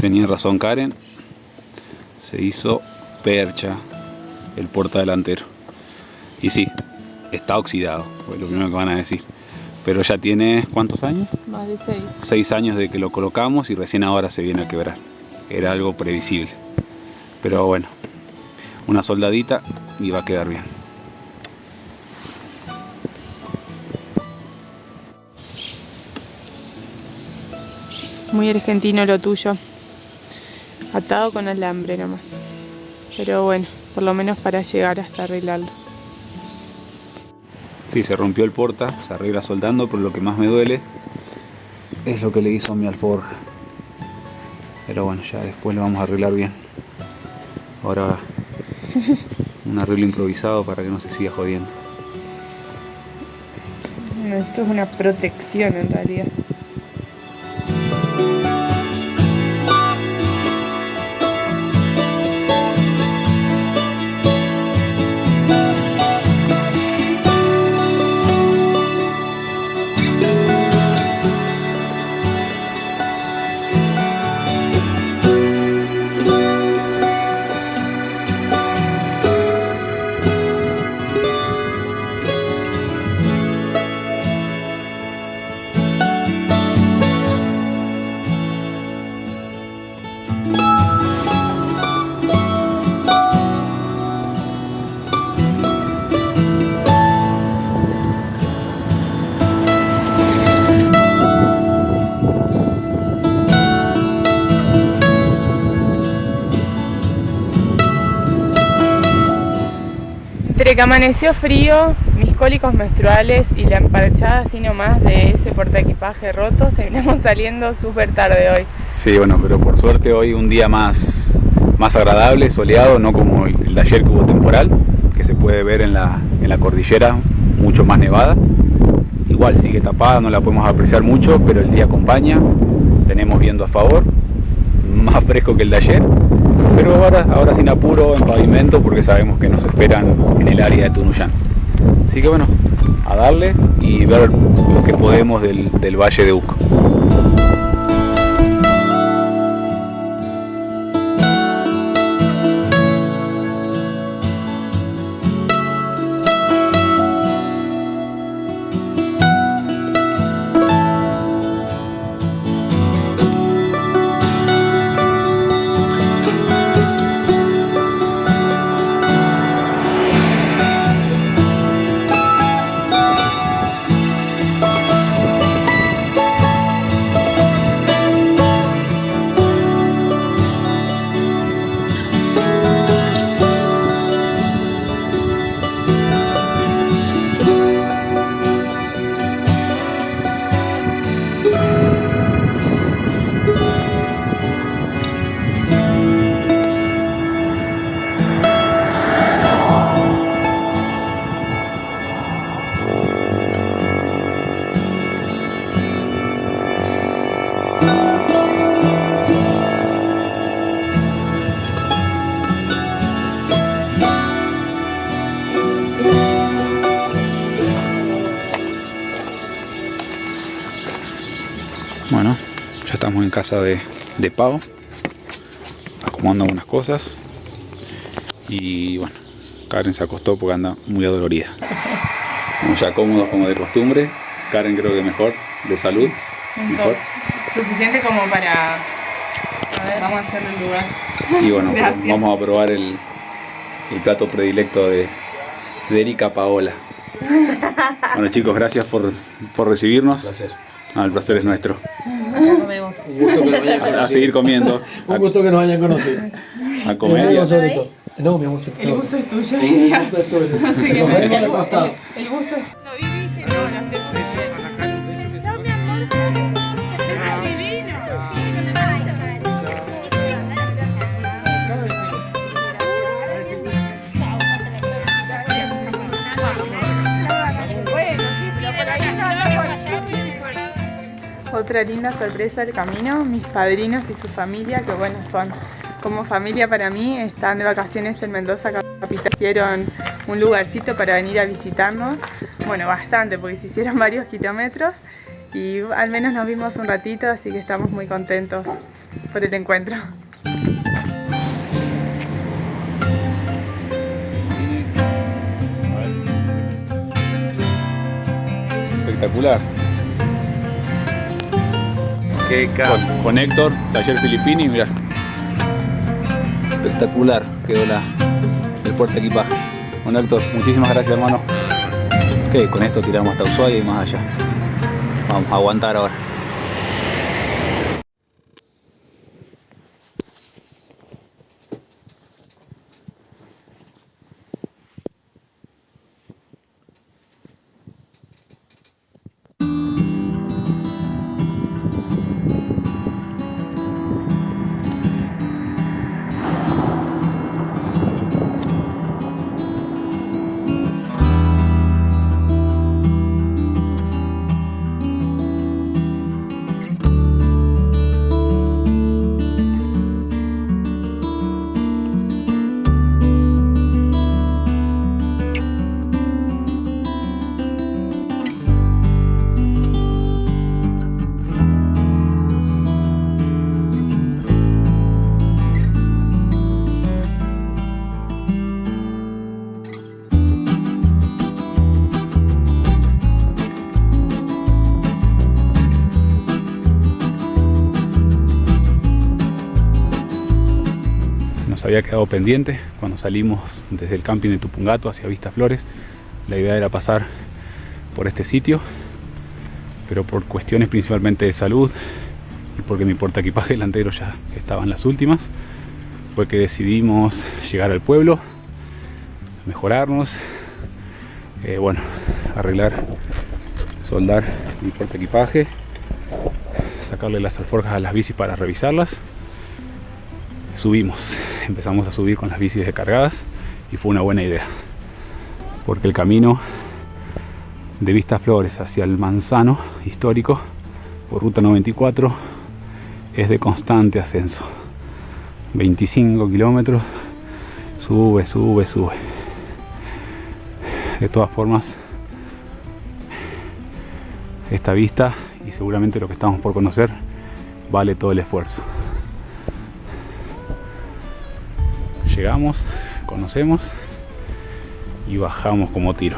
Tenía razón Karen, se hizo percha el portadelantero. Y sí, está oxidado, fue lo primero que van a decir. Pero ya tiene, ¿cuántos años? Más de 6. 6 años de que lo colocamos y recién ahora se viene a quebrar. Era algo previsible. Pero bueno, una soldadita y va a quedar bien. Muy argentino lo tuyo. Atado con alambre nomás. Pero bueno, por lo menos para llegar hasta arreglarlo. Sí, se rompió el porta, se arregla soldando, pero lo que más me duele es lo que le hizo a mi alforja. Pero bueno, ya después lo vamos a arreglar bien. Ahora un arreglo improvisado para que no se siga jodiendo. Bueno, esto es una protección en realidad. Entre que amaneció frío, mis cólicos menstruales y la emparchada así nomás de ese portaequipaje rotos, terminamos saliendo súper tarde hoy. Sí, bueno, pero por suerte hoy un día más agradable, soleado, no como el de ayer que hubo temporal, que se puede ver en la cordillera, mucho más nevada. Igual sigue tapada, no la podemos apreciar mucho, pero el día acompaña, tenemos viento a favor, más fresco que el de ayer. Pero ahora sin apuro en pavimento porque sabemos que nos esperan en el área de Tunuyán. Así que bueno, a darle y ver lo que podemos del Valle de Uco. Bueno, ya estamos en casa de Pau, acomodando algunas cosas y bueno, Karen se acostó porque anda muy adolorida. Estamos ya cómodos como de costumbre, Karen creo que mejor, de salud, mejor. Suficiente como para... A ver, vamos a hacerle el lugar. Y bueno, Gracias. vamos a probar el plato predilecto de Erika Paola. Bueno chicos, gracias por recibirnos. Gracias. El placer es nuestro. Comemos. Un gusto que nos hayan conocido. A seguir comiendo. Un gusto que nos hayan conocido. A comer. No, mi amor, El gusto es tuyo. El gusto es tuyo. No sé qué Nos me vemos al costado. El gusto es... ¿Lo viviste? No, no sé. Chao, mi amor. Divino. Otra linda sorpresa del camino, mis padrinos y su familia, que bueno, son como familia para mí, están de vacaciones en Mendoza capital, hicieron un lugarcito para venir a visitarnos, bueno, bastante, porque se hicieron varios kilómetros y al menos nos vimos un ratito, así que estamos muy contentos por el encuentro. Espectacular. Con Héctor, Taller Filippini, mirá. Espectacular quedó el portaequipaje. Bueno, Héctor, muchísimas gracias, hermano. Ok, con esto tiramos hasta Ushuaia y más allá. Vamos a aguantar ahora. Nos había quedado pendiente cuando salimos desde el camping de Tupungato hacia Vista Flores. La idea era pasar por este sitio, pero por cuestiones principalmente de salud y porque mi portaequipaje delantero ya estaba en las últimas, fue que decidimos llegar al pueblo, mejorarnos, arreglar, soldar mi portaequipaje, sacarle las alforjas a las bicis para revisarlas. Subimos, empezamos a subir con las bicis descargadas y fue una buena idea, porque el camino de Vista Flores hacia el Manzano histórico por ruta 94 es de constante ascenso. 25 kilómetros, sube. De todas formas, esta vista y seguramente lo que estamos por conocer vale todo el esfuerzo. Llegamos, conocemos y bajamos como tiro.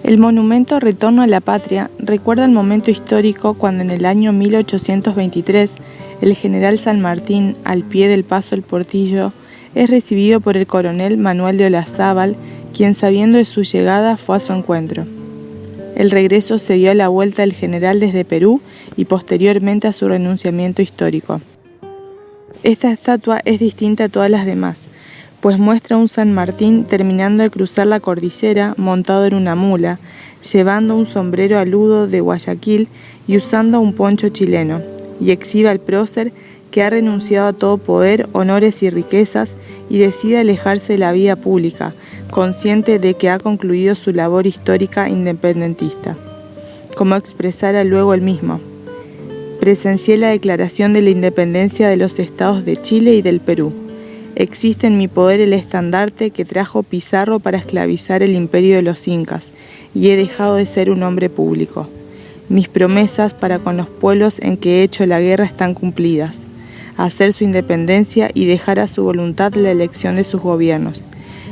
El monumento Retorno a la Patria recuerda el momento histórico cuando en el año 1823 el general San Martín, al pie del Paso El Portillo, es recibido por el coronel Manuel de Olazábal, quien sabiendo de su llegada fue a su encuentro. El regreso se dio a la vuelta del general desde Perú y posteriormente a su renunciamiento histórico. Esta estatua es distinta a todas las demás, pues muestra a un San Martín terminando de cruzar la cordillera montado en una mula, llevando un sombrero aludo de Guayaquil y usando un poncho chileno, y exhibe al prócer que ha renunciado a todo poder, honores y riquezas y decide alejarse de la vida pública, consciente de que ha concluido su labor histórica independentista. Como expresara luego él mismo: presencié la declaración de la independencia de los estados de Chile y del Perú. Existe en mi poder el estandarte que trajo Pizarro para esclavizar el imperio de los incas, y he dejado de ser un hombre público. Mis promesas para con los pueblos en que he hecho la guerra están cumplidas: hacer su independencia y dejar a su voluntad la elección de sus gobiernos.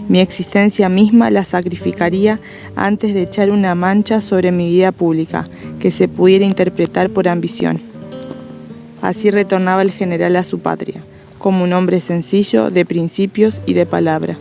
Mi existencia misma la sacrificaría antes de echar una mancha sobre mi vida pública que se pudiera interpretar por ambición. Así retornaba el general a su patria, como un hombre sencillo, de principios y de palabra.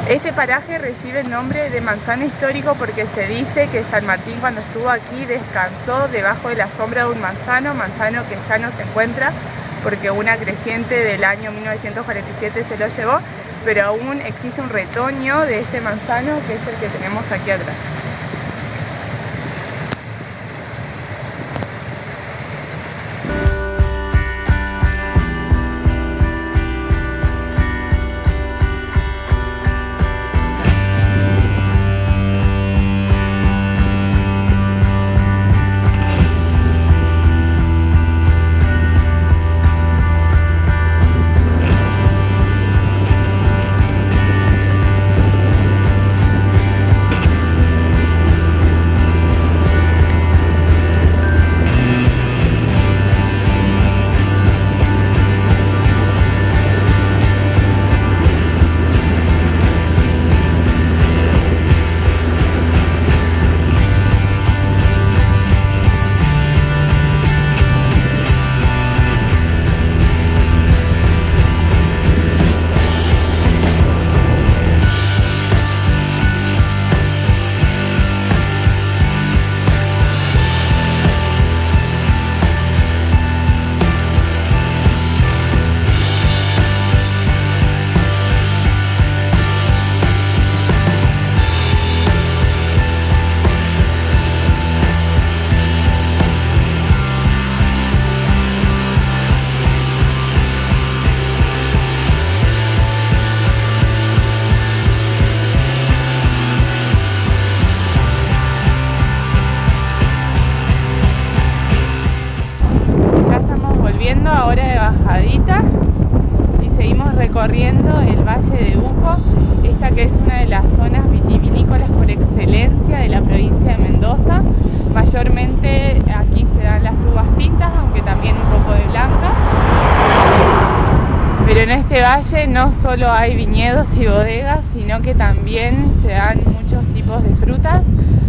Este paraje recibe el nombre de Manzano Histórico porque se dice que San Martín, cuando estuvo aquí, descansó debajo de la sombra de un manzano que ya no se encuentra, porque una creciente del año 1947 se lo llevó, pero aún existe un retoño de este manzano que es el que tenemos aquí atrás. Ahora de bajadita y seguimos recorriendo el Valle de Uco, esta que es una de las zonas vitivinícolas por excelencia de la provincia de Mendoza. Mayormente aquí se dan las uvas tintas, aunque también un poco de blancas. Pero en este valle no solo hay viñedos y bodegas, sino que también se dan muchos tipos de frutas.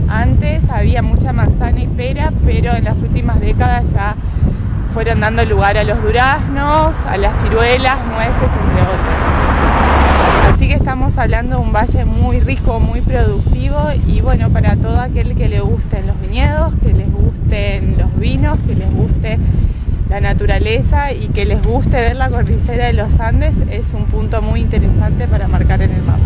Antes había mucha manzana y pera, pero en las últimas décadas ya fueron dando lugar a los duraznos, a las ciruelas, nueces, entre otros. Así que estamos hablando de un valle muy rico, muy productivo y bueno, para todo aquel que le gusten los viñedos, que les gusten los vinos, que les guste la naturaleza y que les guste ver la cordillera de los Andes, es un punto muy interesante para marcar en el mapa.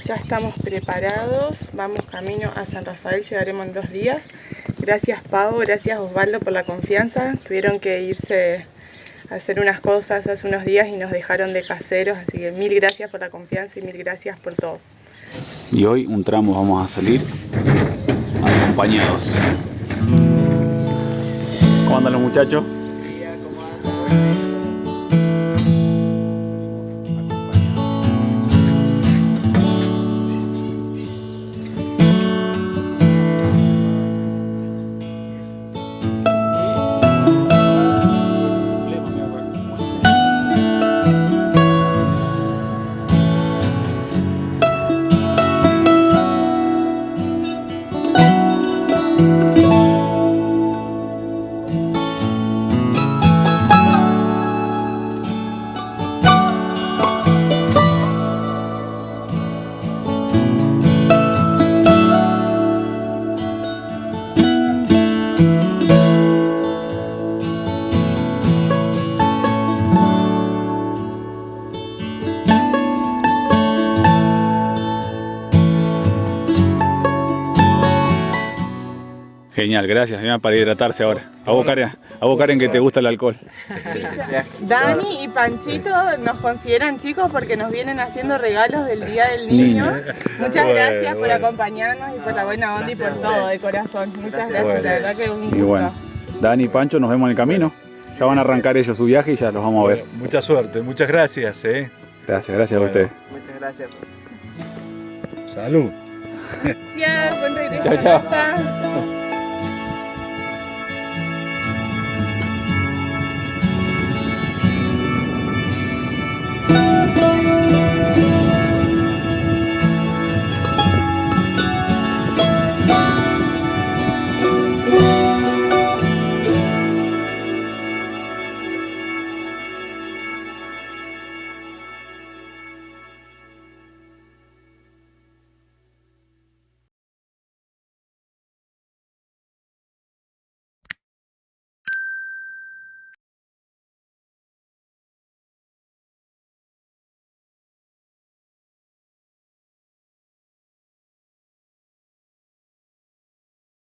Ya estamos preparados, vamos camino a San Rafael, llegaremos en 2 días. Gracias Pau, gracias Osvaldo por la confianza. Tuvieron que irse a hacer unas cosas hace unos días y nos dejaron de caseros, así que mil gracias por la confianza y mil gracias por todo. Y hoy un tramo vamos a salir acompañados. ¿Cómo andan los muchachos? Genial, gracias. Mira, para hidratarse ahora. A vos, Karen, que te gusta el alcohol. Dani y Panchito nos consideran chicos porque nos vienen haciendo regalos del Día del Niño. Muchas gracias por acompañarnos y por la buena onda y por todo, de corazón. Muchas gracias, la verdad que un gusto. Y bueno, Dani y Pancho, nos vemos en el camino. Ya van a arrancar ellos su viaje y ya los vamos a ver. Mucha suerte, muchas gracias. Gracias a ustedes. Muchas gracias. Salud. Gracias, buen regreso Chao, a casa.